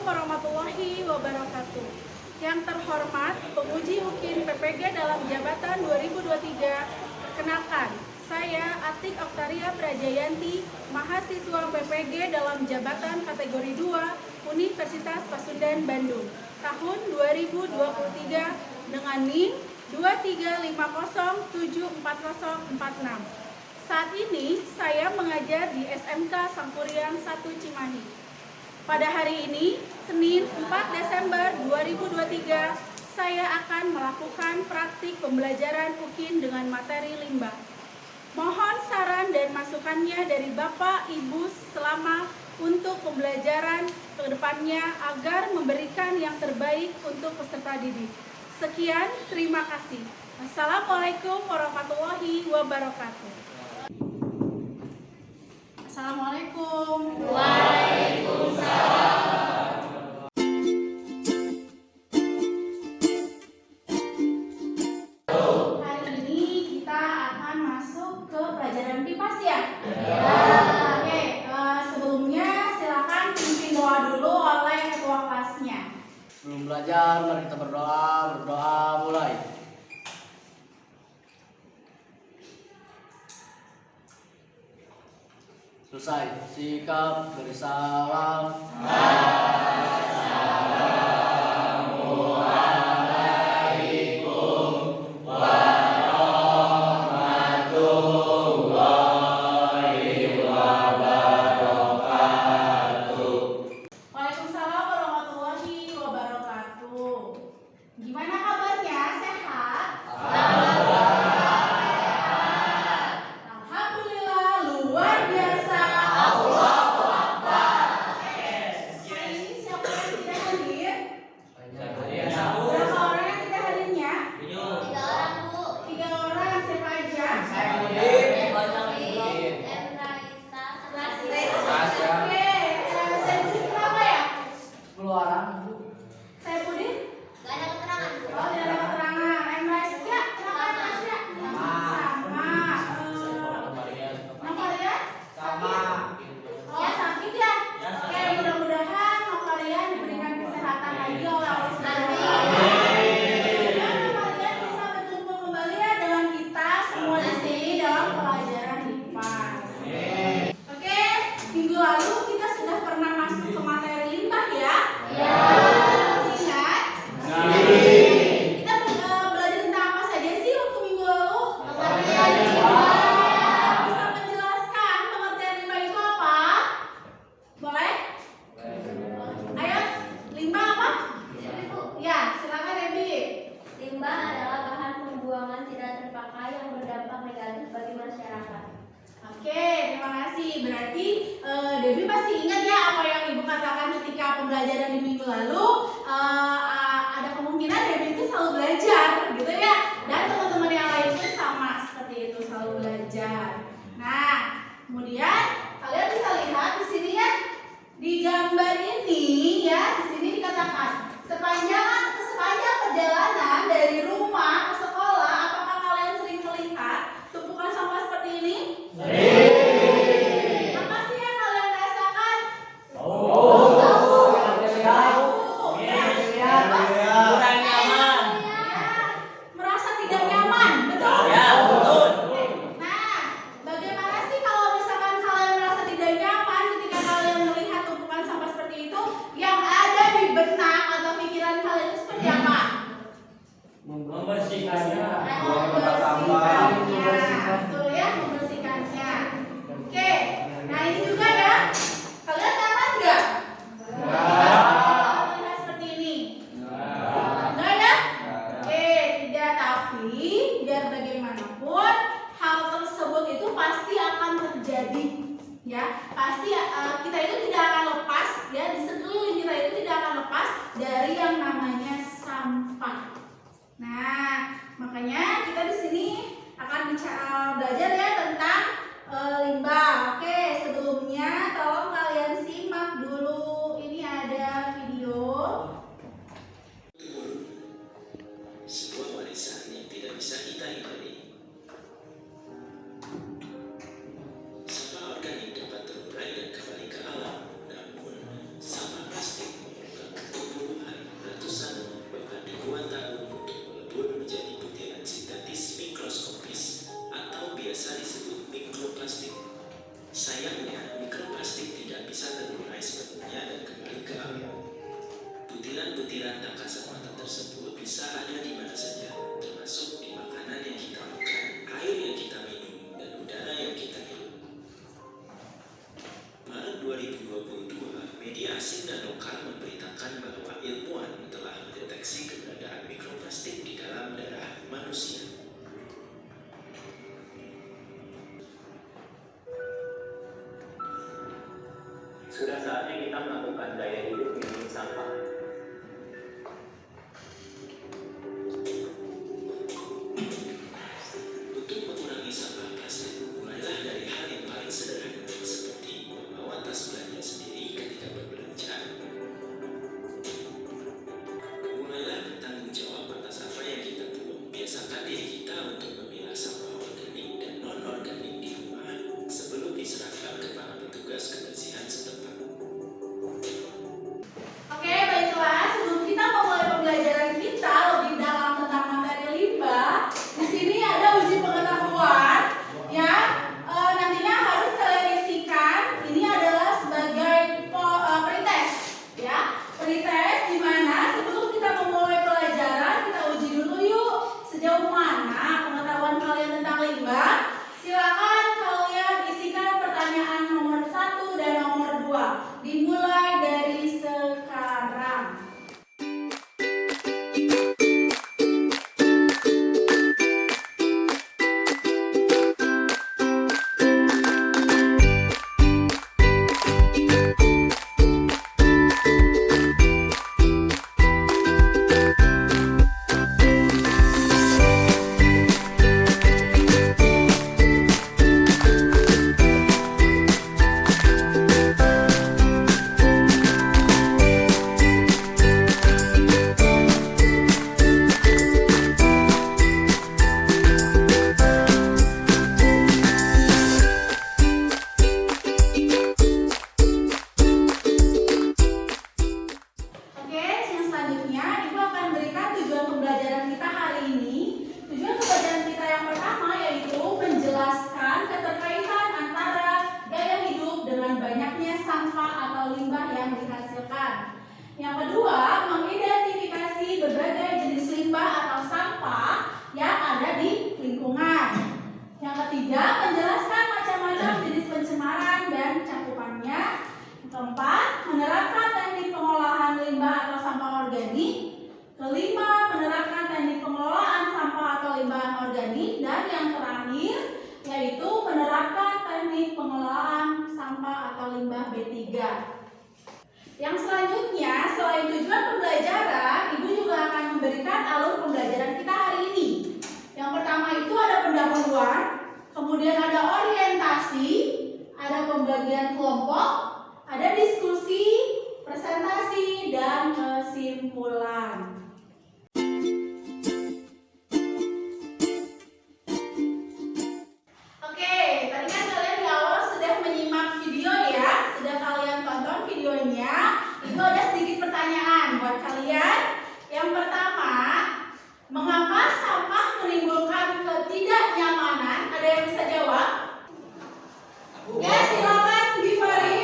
warahmatullahi wabarakatuh. Yang terhormat, penguji UKIN PPG dalam jabatan 2023, perkenalkan, saya Atik Oktaria Prajayanti, mahasiswa PPG dalam jabatan kategori 2 Universitas Pasundan Bandung, tahun 2023 dengan NIM 235074046. Saat ini saya mengajar di SMK Sangkuriang 1 Cimahi. Pada hari ini, Senin 4 Desember 2023, saya akan melakukan praktik pembelajaran UKIN dengan materi limbah. Mohon saran dan masukannya dari Bapak Ibu selama untuk pembelajaran ke depannya agar memberikan yang terbaik untuk peserta didik. Sekian, terima kasih. Assalamualaikum warahmatullahi wabarakatuh. Assalamualaikum. Hari ini kita akan masuk ke pelajaran PIPAS ya? Oke, sebelumnya silakan pimpin doa dulu oleh ketua kelasnya. Sebelum belajar, mari kita berdoa mulai. Selesai, sikap, beri salam. Waalaikumsalam warahmatullahi wabarakatuh. Gimana kabarnya? Sehat? Alhamdulillah, luar biasa. Hari ini siapa yang tidak hadir? Berapa orang yang tidak hadirnya? 3 orang. Siapa aja? Oke, saya Pudin kenapa ya? 10 orang. Saya Pudin? Oh, tidak ada keterangan. Rasya, kenapa Rasya? Sama. Novaria? Oh, sakit ya? Oke, mudah-mudahan Novaria diberikan kesehatan lagi oleh Allah Subhanahu wa Ta'ala. Dan Novaria bisa berkumpul kembali ya dengan kita semua di sini dalam pelajaran IPAS. Oke, minggu lalu kita sudah pernah masuk ke materi limbah ya? Masih ingat? Kita belajar tentang apa saja sih waktu minggu lalu? Bisa menjelaskan pengertian limbah itu apa? Boleh? Ayo, limbah apa? Ya, silakan Debbie. Limbah adalah bahan pembuangan tidak terpakai yang berdampak negatif bagi masyarakat. Oke, terima kasih. Berarti Debbie pasti ingat ya apa yang Ibu katakan ketika pembelajaran di minggu lalu. Ada kemungkinan Debbie itu selalu belajar, gitu ya. Dan teman-teman yang lain pun sama seperti itu, selalu belajar. Nah, kemudian kalian bisa lihat di sini ya, di gambar ini ya, di sini dikatakan sepanjang perjalanan dari rumah ke sekolah, apakah kalian sering melihat tumpukan sampah seperti ini? Apa sih yang kalian rasakan? Merasa tidak nyaman, betul? Nah, bagaimana sih kalau misalkan kalian merasa tidak nyaman ketika kalian melihat tumpukan sampah seperti itu? Yang ada di benak atau pikiran kalian itu seperti apa? Membersihkannya. Betul ya, membersihkannya. Oke, nah ini juga ya. Kalian nyaman nggak? Melihat seperti ini. Enggak ya? Oke, tidak. Tapi biar bagaimanapun hal tersebut itu pasti akan terjadi. Ya, pasti kita itu tidak akan lepas ya, di sekeliling kita itu tidak akan lepas dari yang namanya sampah. Nah, makanya kita di sini media asing dan lokal memberitakan bahwa ilmuwan telah mendeteksi keberadaan mikroplastik di dalam darah manusia. Sudah saatnya kita melakukan gaya hidup minim sampah. Untuk mengurangi sampah plastik, mulailah dari hal yang paling sederhana seperti membawa tas belanja sendiri ketika berbelanja. Mulailah bertanggung jawab atas apa yang kita buang. Biasakan diri kita untuk memilah sampah organik dan non-organik di rumah sebelum diserahkan ke para petugas kebersihan setempat. Oke, baiklah. Sebelum kita memulai pembelajaran kita lebih dalam tentang materi limbah, di sini ada uji pengetahuan yang nantinya harus kalian isikan. Ini adalah sebagai pretest, ya. Pretest di mana sebelum kita memulai pelajaran kita uji dulu yuk sejauh mana pengetahuan kalian tentang limbah. Silakan kalian isikan pertanyaan nomor 1 dan nomor 2. Dimulai dari sekarang. Oke, yang selanjutnya Ibu akan berikan tujuan pembelajaran kita hari ini. Tujuan pembelajaran kita yang pertama yaitu menjelaskan keterkaitan antara gaya hidup dengan banyaknya sampah atau limbah yang dihasilkan. Yang kedua, mengidentifikasi berbagai jenis limbah atau sampah yang ada di lingkungan. Yang ketiga, menjelaskan macam-macam jenis pencemaran dan cakupannya. Yang keempat, menerapkan teknik pengolahan limbah atau sampah organik. Kelima, menerapkan teknik pengelolaan sampah atau limbah organik. Dan yang terakhir, yaitu menerapkan teknik pengelolaan sampah atau limbah B3. Yang selanjutnya, selain tujuan pembelajaran, Ibu juga akan memberikan alur pembelajaran kita hari ini. Yang pertama itu ada pendahuluan, kemudian ada orientasi, ada pembagian kelompok, ada diskusi, presentasi, dan kesimpulan. Oke, tadi kan kalian di awal sudah menyimak video ya, sudah kalian tonton videonya. Itu ada sedikit pertanyaan buat kalian. Yang pertama, mengapa sampah menimbulkan ketidaknyamanan? Ada yang bisa jawab? Ya, silakan Givari.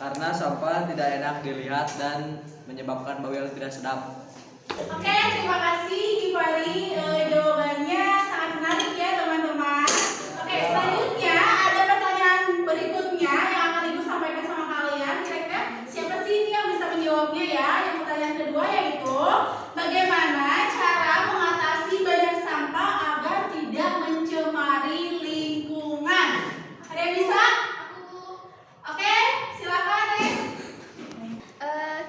Karena sampah tidak enak dilihat dan menyebabkan bau yang tidak sedap. Oke, terima kasih Givari. Jawabannya sangat menarik ya teman-teman. Oke, selanjutnya ada pertanyaan berikutnya yang akan Ibu sampaikan sama kalian. Kira-kira siapa sih ini yang bisa menjawabnya ya? Yang pertanyaan kedua yaitu bagaimana cara mengatasi banyak sampah agar tidak mencemari lingkungan? Ada yang bisa? Oke, silakan Nek.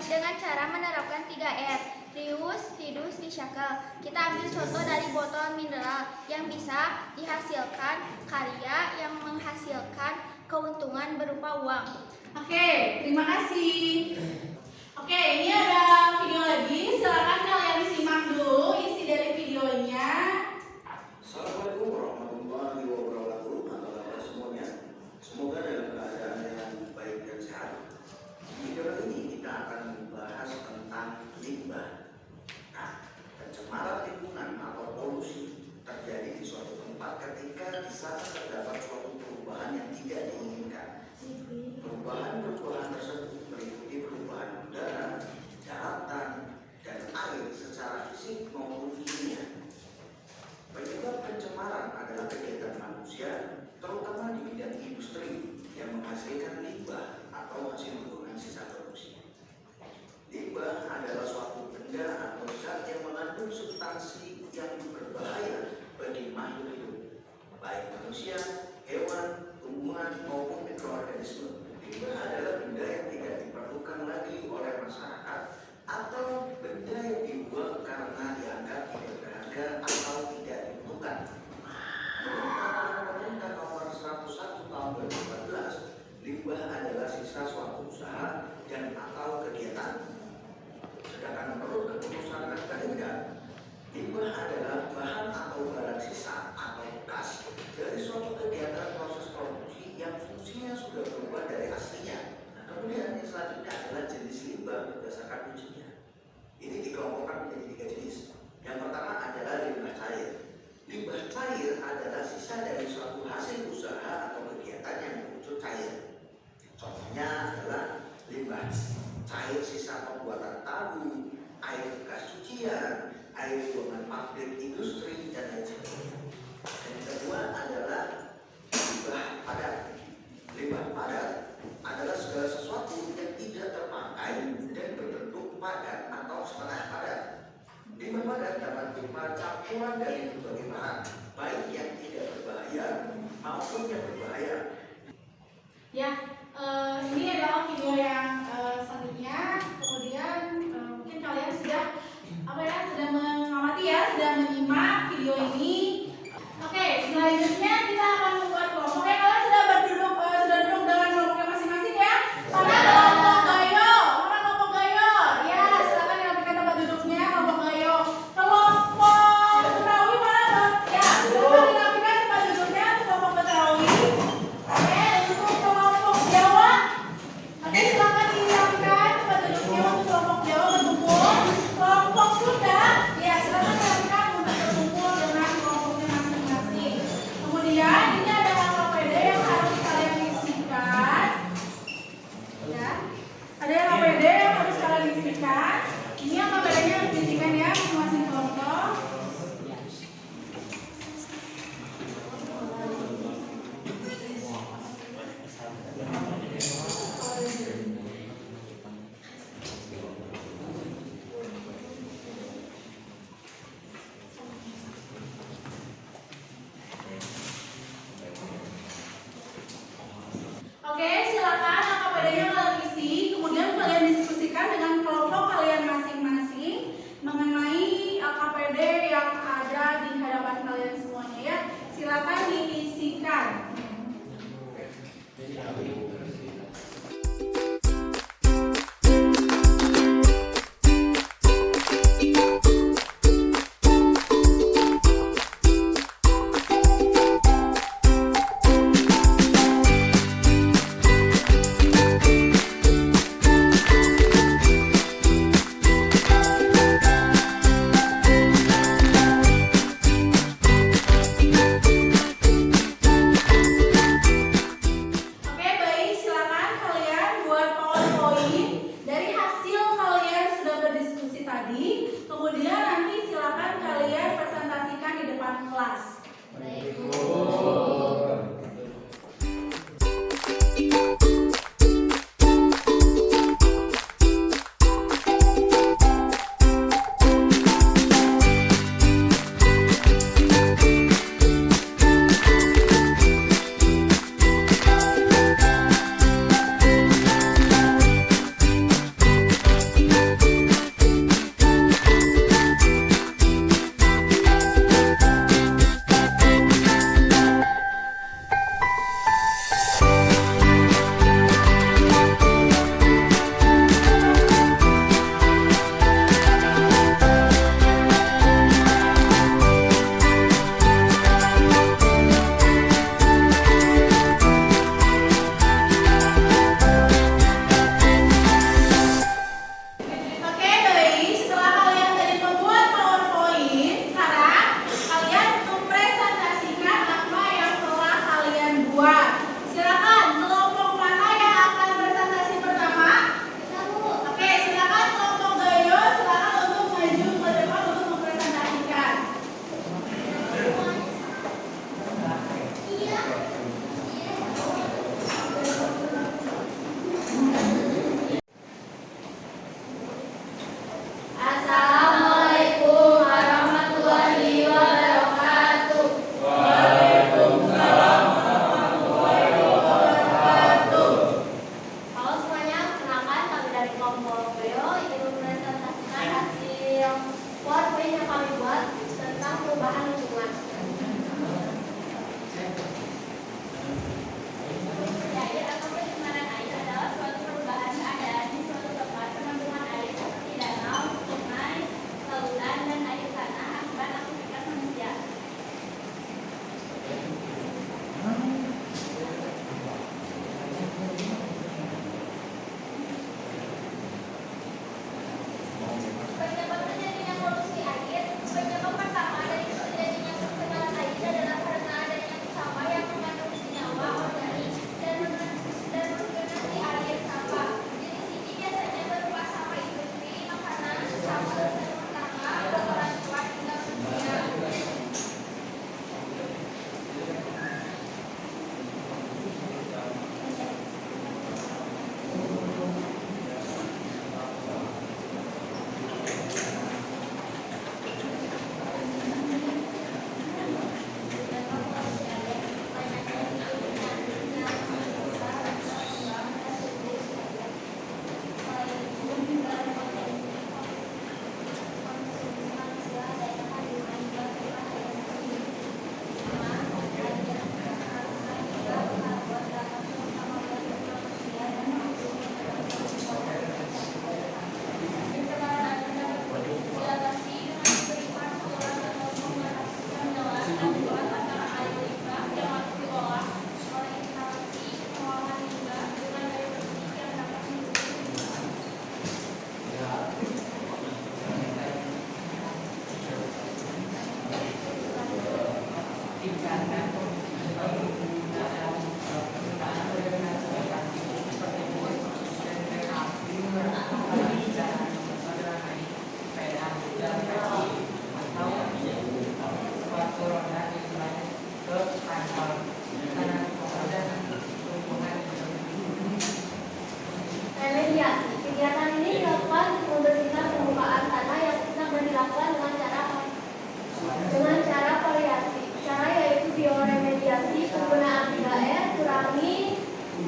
Dengan cara menerapkan 3R, reuse, reduce, recycle. Kita ambil contoh dari botol mineral yang bisa dihasilkan karya yang menghasilkan keuntungan berupa uang. Oke, terima kasih. Oke, ini ada video lagi. Silakan kalian simak dulu isi dari videonya. Assalamualaikum warahmatullahi wabarakatuh. Kabar semuanya. Semoga dalam keadaan yang baik dan sehat. Di video ini kita akan membahas tentang limbah. Nah, pencemaran lingkungan atau polusi terjadi di suatu tempat ketika di sana terdapat suatu perubahan yang tidak diinginkan. Perubahan tersebut meliputi perubahan udara, daratan, dan air secara fisik maupun kimia. manusia, hewan, tumbuhan, maupun mikroorganisme. Limbah adalah benda yang tidak diperlukan lagi oleh masyarakat atau benda yang dibuang karena dianggap tidak berharga atau tidak dibutuhkan. Menurut peraturan pemerintah nomor 101 tahun 2014, limbah adalah sisa suatu usaha dan atau kegiatan. Sedangkan menurut keputusan Mendagri, limbah adalah bahan atau barang sisa atau bekas dari suatu kegiatan proses produksi yang fungsinya sudah berubah dari aslinya. Nah, kemudian yang selanjutnya adalah jenis limbah berdasarkan fungsinya. Ini dikelompokkan menjadi 3 jenis. Yang pertama adalah limbah cair. Limbah cair adalah sisa dari suatu hasil usaha atau kegiatan yang berwujud cair. Contohnya adalah limbah cair sisa pembuatan tahu, air bekas cucian, air buangan pabrik industri, dan lain sebagainya. Yang kedua adalah limbah padat. Limbah padat adalah segala sesuatu yang tidak terpakai dan berbentuk padat atau setengah padat. Limbah padat dapat berupa campuran dari berbagai bahan, baik yang tidak berbahaya maupun yang berbahaya. Ya, ini adalah video yang selanjutnya. Kemudian mungkin kalian sudah sudah mengamati ya, sudah menyimak video ini. Oke, selanjutnya kita akan membuat kelompok. Ya, kalian sudah duduk dengan kelompoknya masing-masing ya. Mana kelompok gayo? Mana kelompok gayo? Ya, silakan dirapikan tempat duduknya, kelompok gayo. Kelompok Betawi mana, Bang? Ya, silakan dirapikan tempat duduknya, kelompok Betawi. Oke, untuk kelompok Jawa. Oke, silakan dirapikan tempat duduknya untuk kelompok Jawa berkumpul. Kelompok Sunda, ya silakan dirapikan untuk berkumpul dengan kelompoknya masing-masing. Kemudian ini ada KPD yang harus kalian isikan. Ya, ada KPD yang harus kalian isikan. Ini yang KPD-nya harus diisikan ya masing-masing kelompok. Oke, silakan KPD-nya kalian isi, kemudian kalian diskusikan dengan kelompok kalian masing-masing mengenai KPD yang ada di hadapan kalian semuanya ya. Silakan diisikan. Oke, baik.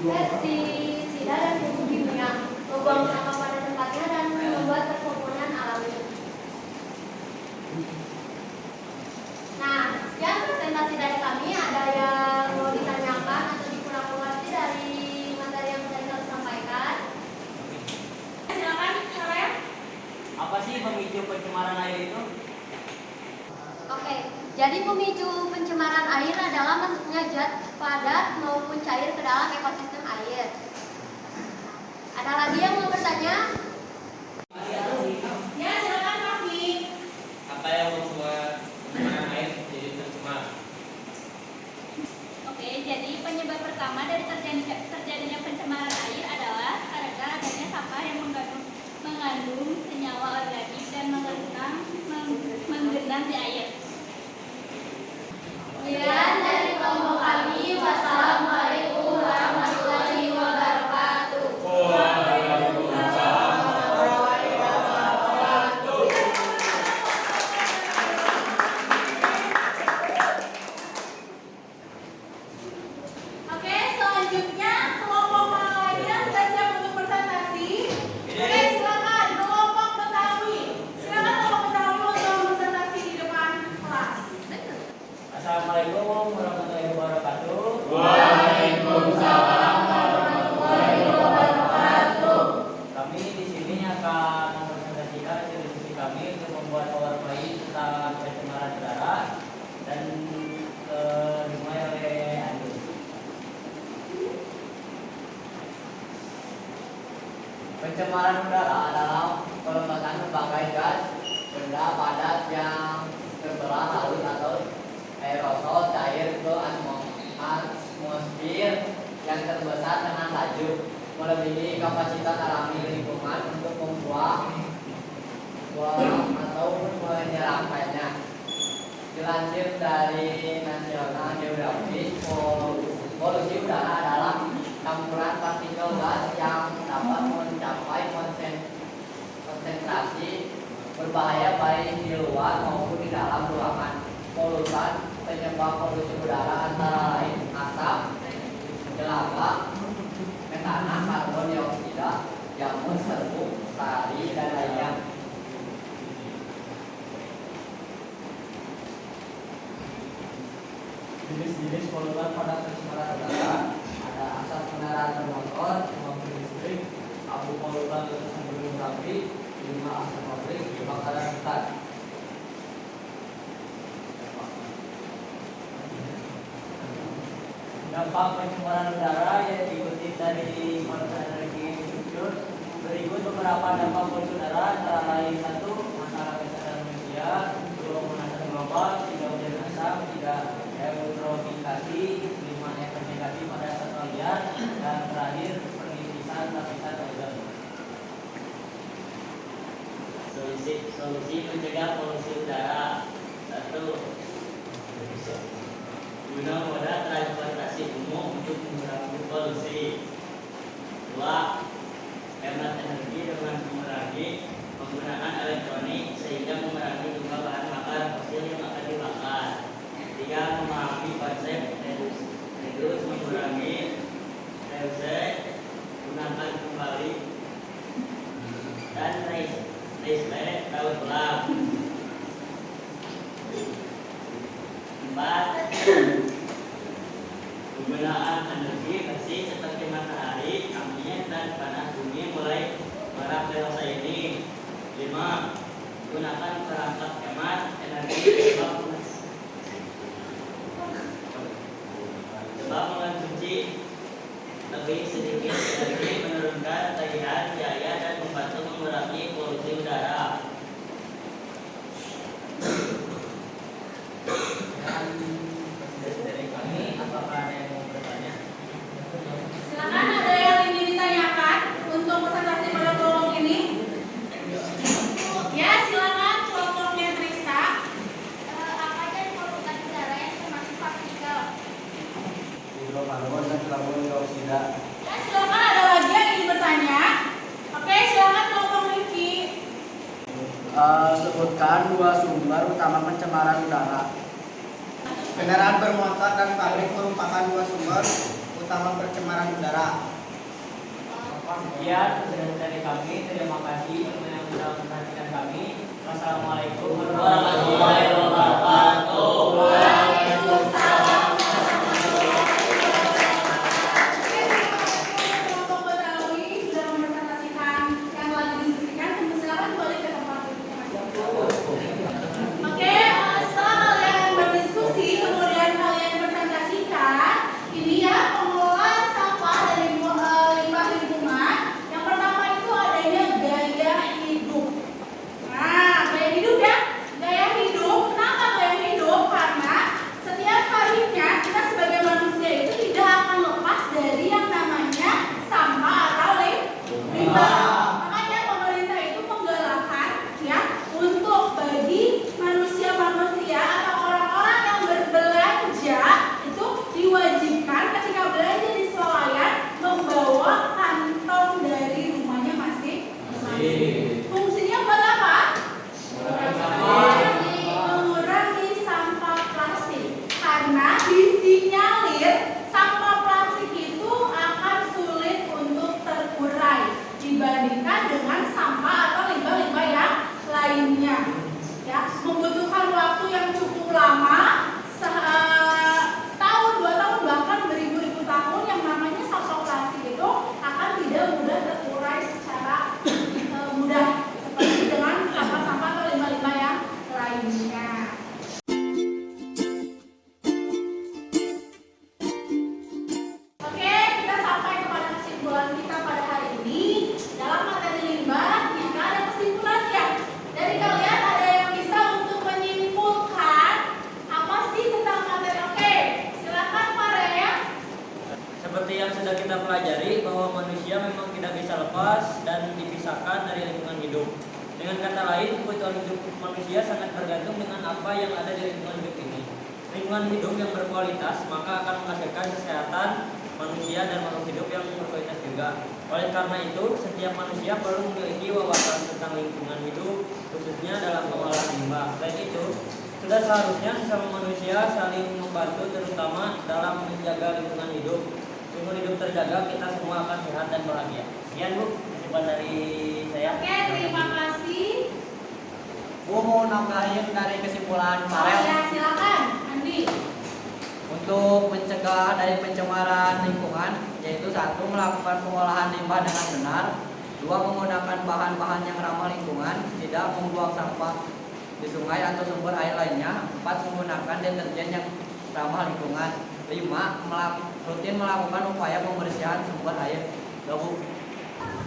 pestisida dan pupuk kimia, membuang sampah pada tempatnya dan membuat perkebunan alami. Nah, sekian presentasi dari kami. Ada yang mau ditanyakan atau dikurang-kurangkan dari materi yang tadi kami sampaikan? Silakan, Sarah. Apa sih pemicu pencemaran air itu? Oke, jadi pemicu pencemaran air adalah masuknya zat padat maupun cair ke dalam ekosistem air. Ada lagi yang mau bertanya? Ya, silakan, Raffi. Apa yang membuat pencemaran air jadi tercemar? Oke, jadi penyebab pertama dari terjadinya pencemaran air adalah karena adanya sampah yang mengandung senyawa organik dan menggenang di air. Sekian dari kelompok kami. Wassalamualaikum warahmatullahi wabarakatuh. Oke, selanjutnya kelompok mana lagi yang sudah siap untuk presentasi? Oke, silakan kelompok Betawi. Silakan kelompok Betawi untuk presentasi di depan kelas. Assalamualaikum warahmatullahi wabarakatuh. Waalaikumsalam warahmatullahi wabarakatuh. Kami di sini akan mempresentasikan diskusi kami untuk membuat PowerPoint tentang pencemaran udara dan dimulai oleh Andi. Pencemaran udara adalah pelembagaan berbagai gas, benda padat yang terbelah halus atau aerosol cair ke atmosfer yang terbesar dengan laju melebihi kapasitas alami lingkungan untuk membuang atau menyerapkannya. Dilansir dari National Geographic, polusi udara adalah campuran partikel gas yang dapat mencapai konsentrasi berbahaya baik di luar maupun di dalam ruangan. Polutan penyebab polusi udara antara lain asap, jelaba, metana, karbon dioksida, jamur, serbuk, sari, dan lainnya. Jenis-jenis polutan pada pencemaran udara ada asap kendaraan bermotor, mobil listrik, abu polutan letusan gunung berapi, limbah asap pabrik, kebakaran hutan. Dampak pencemaran udara yang diikuti dari Kementerian Energi Infrastruktur. Berikut beberapa dampak polusi udara antara lain: 1. Masalah kesehatan manusia, 2. pemanasan global, 3. hujan asam, 3. eutrofikasi, 5. efek negatif pada satwa liar, dan terakhir penipisan lapisan ozon. Solusi mencegah polusi udara. 1. Guna moda transportasi umum untuk mengurangi polusi. 2. Hemat energi dengan mengurangi penggunaan elektronik sehingga mengurangi jumlah bahan bakar fosil yang akan dibakar. 3. Memahami konsep reduce mengurangi, reuse gunakan kembali, dan recycle daur ulang. 4. Penggunaan energi bersih seperti matahari, angin, dan panas bumi mulai marak dewasa ini. 5. Gunakan perangkat hemat energi sebab mengonsumsi lebih sedikit energi menurunkan tagihan biaya dan membantu mengurangi polusi udara. Dari kami, apakah ada yang mau bertanya? Silakan, ada yang ingin ditanyakan untuk presentasi pada kelompok ini? Ya, silakan kelompoknya Trista. Apa aja polutan udara yang termasuk partikel? Hidrokarbon dan karbon dioksida. Ya, silakan, ada lagi yang ingin bertanya? Oke, silakan kelompok Rifki. Sebutkan 2 sumber utama pencemaran udara. Kendaraan bermotor dan pabrik merupakan 2 sumber terutama pencemaran udara. Sekian dari kami, terima kasih yang sudah memperhatikan kami. Wassalamualaikum warahmatullahi wabarakatuh. Waalaikumsalam. Kelompok Betawi sudah mempresentasikan yang lagi diskusikan, silakan balik ke tempat duduknya masing-masing. Oke, setelah kalian berdiskusi, kemudian kalian presentasikan, ini ya pengelolaan sampah dari limbah lingkungan. Yang pertama itu adanya gaya hidup. Nah, gaya hidup ya, gaya hidup. Kenapa gaya hidup? Karena setiap harinya kita sebagai manusia itu tidak akan lepas dari yang namanya sampah atau limbah. Makanya pemerintah itu menggalakkan ya untuk bagi manusia-manusia atau orang-orang yang berbelanja itu diwajibkan ketika belanja di swalayan membawa kantong dari rumahnya masing-masing. Fungsinya buat apa? Mengurangi sampah plastik. Karena disinyalir sampah plastik itu akan sulit untuk terurai dibandingkan dengan sampah atau limbah-limbah yang lainnya. Ya, membutuhkan waktu yang cukup lama, setahun, 2 tahun, bahkan beribu-ribu tahun. Yang namanya sampah plastik itu akan tidak mudah terurai secara mudah seperti dengan sampah-sampah atau limbah-limbah yang lainnya. Oke, kita sampai kepada kesimpulan kita pada hari ini. Dalam materi limbah, kita ada kesimpulannya. Dari kalian ada yang bisa untuk menyimpulkan apa sih tentang materi? Oke, silakan Pak Rea. Seperti yang sudah kita pelajari bahwa manusia memang tidak bisa lepas dan dipisahkan dari lingkungan hidup. Dengan kata lain, kebutuhan hidup manusia sangat tergantung dengan apa yang ada di lingkungan hidup ini. Lingkungan hidup yang berkualitas maka akan menghasilkan kesehatan manusia dan makhluk hidup yang berkualitas juga. Oleh karena itu, setiap manusia perlu memiliki wawasan tentang lingkungan hidup, khususnya dalam pengolahan limbah. Selain itu, sudah seharusnya sesama manusia saling membantu terutama dalam menjaga lingkungan hidup. Lingkungan hidup terjaga, kita semua akan sehat dan bahagia. Sekian Bu, kesimpulan dari saya. Oke, terima kasih. Gua mau nambahin dari kesimpulan Oh Farel. ya, silakan Andi. Untuk mencegah dari pencemaran lingkungan, yaitu 1. Melakukan pengolahan limbah dengan benar. 2. Menggunakan bahan-bahan yang ramah lingkungan, tidak membuang sampah di sungai atau sumber air lainnya. 4. Menggunakan deterjen yang ramah lingkungan. 5. Rutin melakukan upaya pembersihan sumber air. Bu.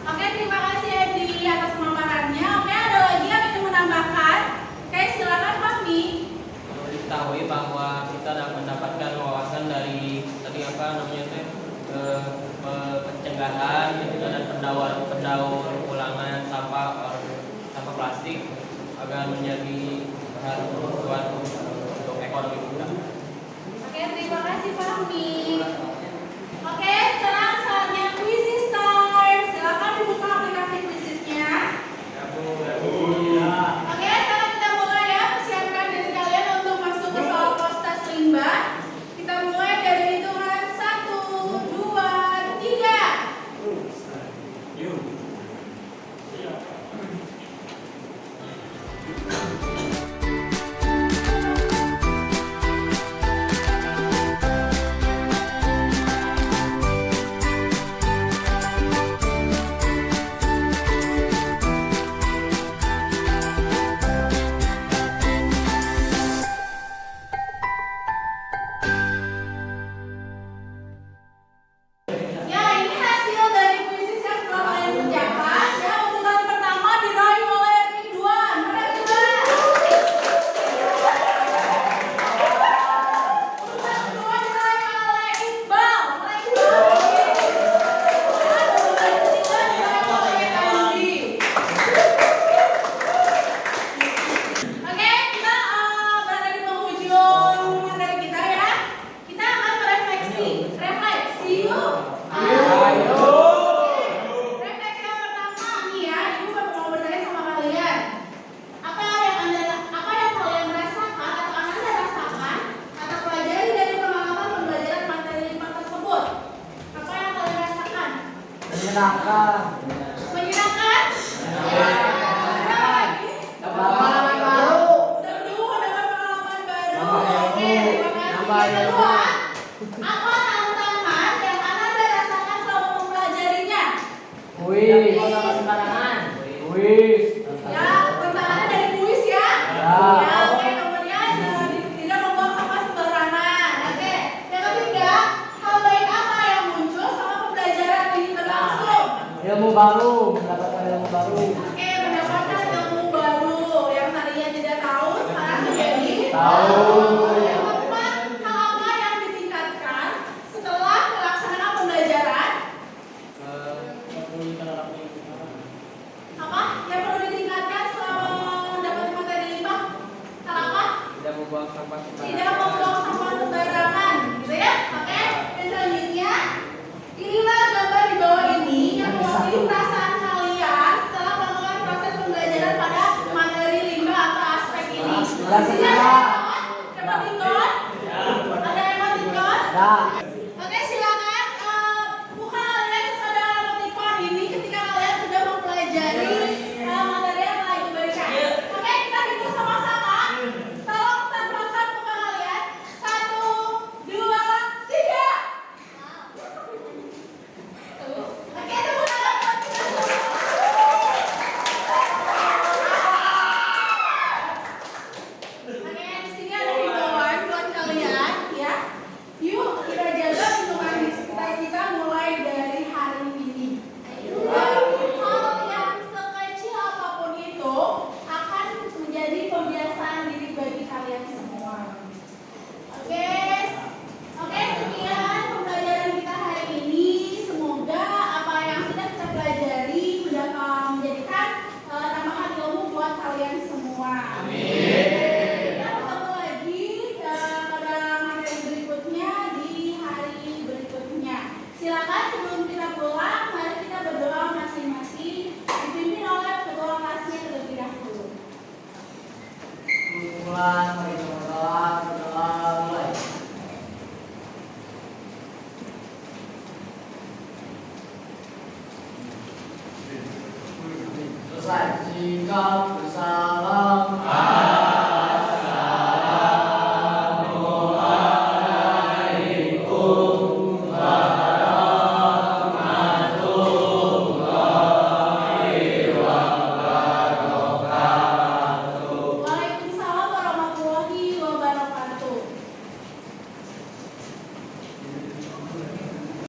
Oke, terima kasih Edi atas pemaparannya. Oke, ada lagi yang ingin menambahkan? Oke, silakan Fahmi. Perlu diketahui bahwa kita dapat mendapatkan wawasan dari tadi apa namanya teh pencegahan gitu dan pendaur ulangan sampah plastik agar menjadi bahan suatu untuk ekonomi kita. Oke, terima kasih Fahmi. Oke, sekarang saatnya quizzes time. Silakan dibuka aplikasi quizesnya. Oke, sekarang kita mulai ya. Persiapkan diri kalian untuk masuk ke soal postas limbah. Kita mulai dari hitungan 1, 2, 3. Menyenangkan? Ada lagi? Dapat pengalaman baru. Seru, dapat pengalaman baru. Nambah ilmu. Oke, terima Nambah kasih. Yang ilmu. kedua, apa tantangan yang Anda rasakan selama mempelajarinya? Kuis. sembarangan. Kuis. Ya, tantangannya dari kuis ya. Ya. Ya, oke, kemudian tidak membuang sampah sembarangan. Oke, yang ketiga, hal baik apa yang muncul selama pembelajaran ini berlangsung? Ilmu baru, mendapatkan ilmu baru. Oke, mendapatkan ilmu baru yang tadinya tidak tahu, sekarang menjadi Tahu. Yang keempat, hal apa yang ditingkatkan setelah melaksanakan pembelajaran? Apa yang perlu ditingkatkan selama mendapati materi limbah? Hal apa? Tidak membuang sampah sembarangan. Tidak membuang sampah sembarangan, gitu ya? Oke, dan selanjutnya inilah gambar di bawah ini yang mewakili perasaan kalian setelah melakukan proses pembelajaran pada materi limbah atau aspek ini. Jelas, Di sini jelas. ada emoticon? Ada emoticon? Ya. Oke, silakan buka kalian kepada emoticon ini ketika kalian sudah mempelajari materi yang telah diberikan. Oke, kita hitung sama-sama. Tolong tampilkan muka kalian. 1, 2, 3. Oke, tepuk tangan buat kita semua. Oke, di sini ada himbauan buat kalian ya. Yuk kita jaga lingkungan di sekitar kita mulai dari hari ini. Hal yang sekecil apapun itu akan menjadi kebiasaan diri bagi kalian semua. Oke, oke sekian pembelajaran kita hari ini. Semoga apa yang sudah kita pelajari menjadikan tambahan ilmu buat kalian semua. Kita ketemu lagi pada materi berikutnya di hari berikutnya. Silakan sebelum kita pulang, mari kita berdoa masing-masing dipimpin oleh ketua kelasnya terlebih dahulu. Pulang, mari kita berdoa, mulai. Selesai. Jika